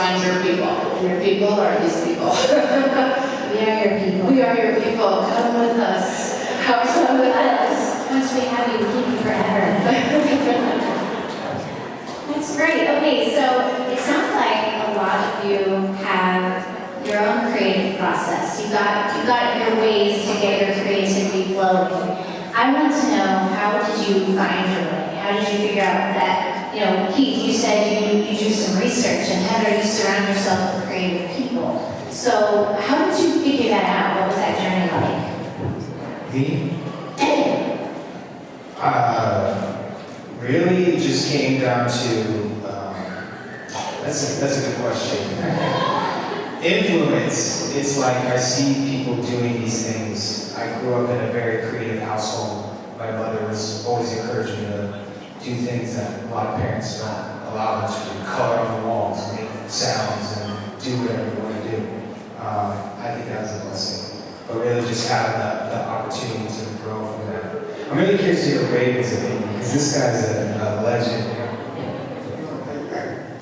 find your people. And your people are these people. We are your people. We are your people. Come with us. Come with us. Once we have you, we'll keep you forever. That's great. Okay, so it sounds like a lot of you have your own creative process. You got your ways to get your creativity flowing. I want to know, how did you find your way? How did you figure out that, Keith, you said you do some research, and Heather, you surround yourself with creative people. So how did you figure that out? What was that journey like? Me? Hey. Really, it just came down to, that's a good question. Influence, it's like I see people doing these things. I grew up in a very creative household. My mother was always encouraging me to do things that a lot of parents don't allow them to do. Color on the walls, make sounds, and do whatever you want to do. I think that was a blessing. But really just having the opportunity to grow from that. I'm really curious to hear Raven's opinion, because this guy's a legend.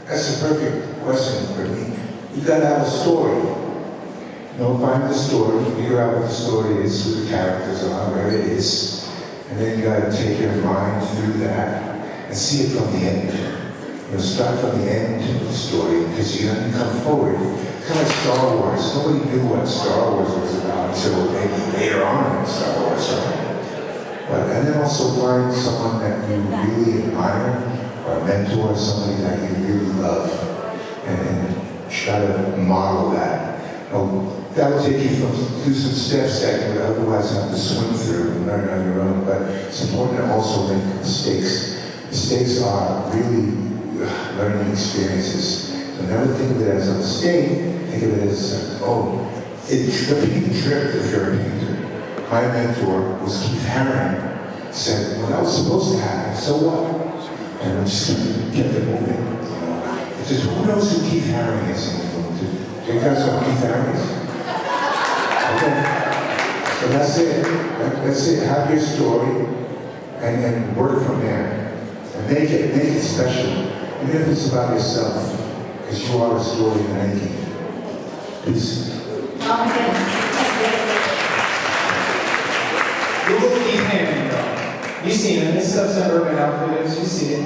That's a perfect question for me. You gotta have a story. Find the story, figure out what the story is, who the characters are, where it is, and then you gotta take your mind through that and see it from the end. Start from the end of the story, because you have to come forward. It's kind of like Star Wars. Nobody knew what Star Wars was about until maybe later on in Star Wars, right? And then also find someone that you really admire, or a mentor, somebody that you really love, and try to model that. That'll take you through some steps that you would otherwise have to swim through and learn on your own, but it's important to also make mistakes. Mistakes are really learning experiences. So never think of it as a mistake, think of it as, the paint tripped if you're a painter. My mentor was Keith Haring, said, well, that was supposed to happen, so what? And I just kept it moving. It's just, who knows who Keith Haring is? Do you guys know who Keith Haring is? Okay. So that's it. That's it. Have your story and work from there. And make it special. Even if it's about yourself. Because you are a story in the making. Peace. Oh my goodness. Google Keith Haring, though. You've seen him. This stuff's at Urban Outfitters. You see it.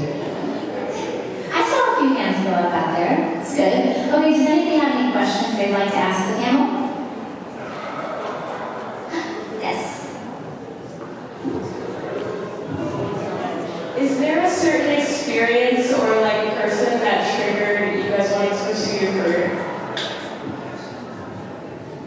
I saw a few hands go up out there. It's good. Okay, does anybody have any questions they'd like to ask the panel? Yes. Is there a certain experience or like person that triggered you guys wanting to pursue your career?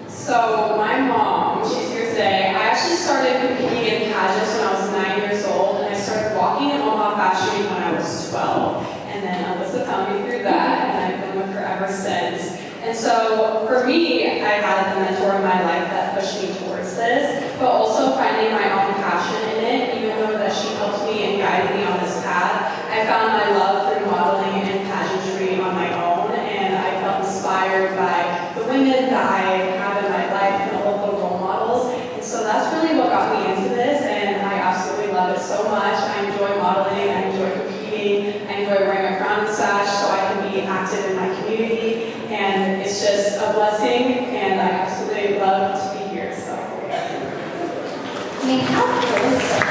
So my mom, she's here today. I actually started competing in pageants when I was 9 years old, and I started walking in Omaha Fashion Week when I was 12. And then Alyssa found me through that, and I've been with her ever since. And so for me, I had the mentor in my life that pushed me towards this, but also finding my own passion in it, even though that she helped me and guided me on this path. I found my love through modeling and pageantry on my own, and I felt inspired by the women that I have in my life and all of the role models. And so that's really what got me into this, and I absolutely love it so much. I enjoy modeling, I enjoy competing, I enjoy wearing a crown and sash so I can be active in my community. And it's just a blessing, and I absolutely love to be here. So, I mean, how cool is it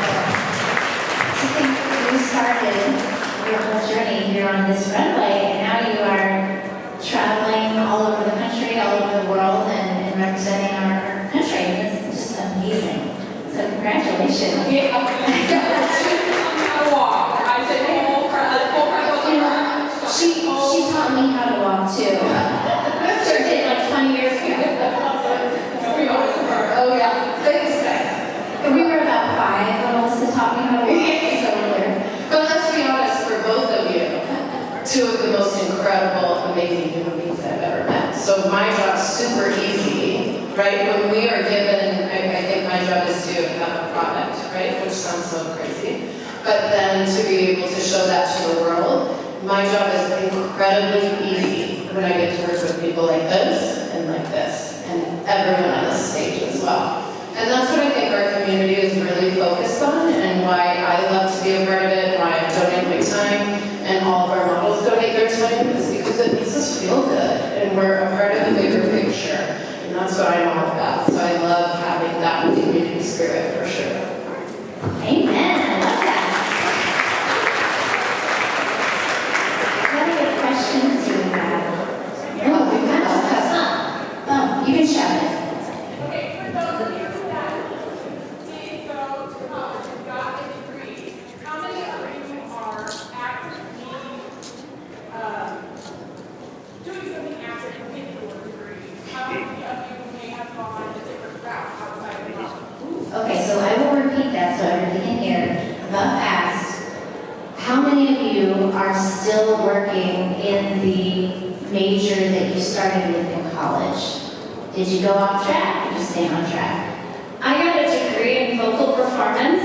to think you started your whole journey here on this runway, and now you are traveling all over the country, all over the world, and representing our country. It's just amazing. So congratulations. yeah, I'm how to walk. I said, She taught me how to walk too. She did like 20 years ago. Oh yeah, thanks guys. We were about 5 when Alyssa taught me how to walk, so weird. But let's be honest, for both of you, 2 of the most incredible, amazing human beings I've ever met. So my job's super easy, right? When we are given, I think my job is to have a product, right? Which sounds so crazy. But then to be able to show that to the world, my job is incredibly easy when I get to work with people like this, and everyone on this stage as well. And that's what I think our community is really focused on, and why I love to be a part of it, and why I donate my time, and all of our models donate their time is because it makes us feel good and we're a part of the bigger picture. And that's what I'm all about. So I love having that community spirit for sure. Amen. I love that. What other questions do you have? Oh, we've got some stuff. Oh, you can shout it. Okay, for those of you that did go to college and got a degree, how many of you are actively doing something after completing your degree? How many of you may have gone a different route outside of college? Okay, so I will repeat that so everybody can hear. Buff asked, how many of you are still working in the major that you started with in college? Did you go off track? Did you stay on track? I got a degree in vocal performance.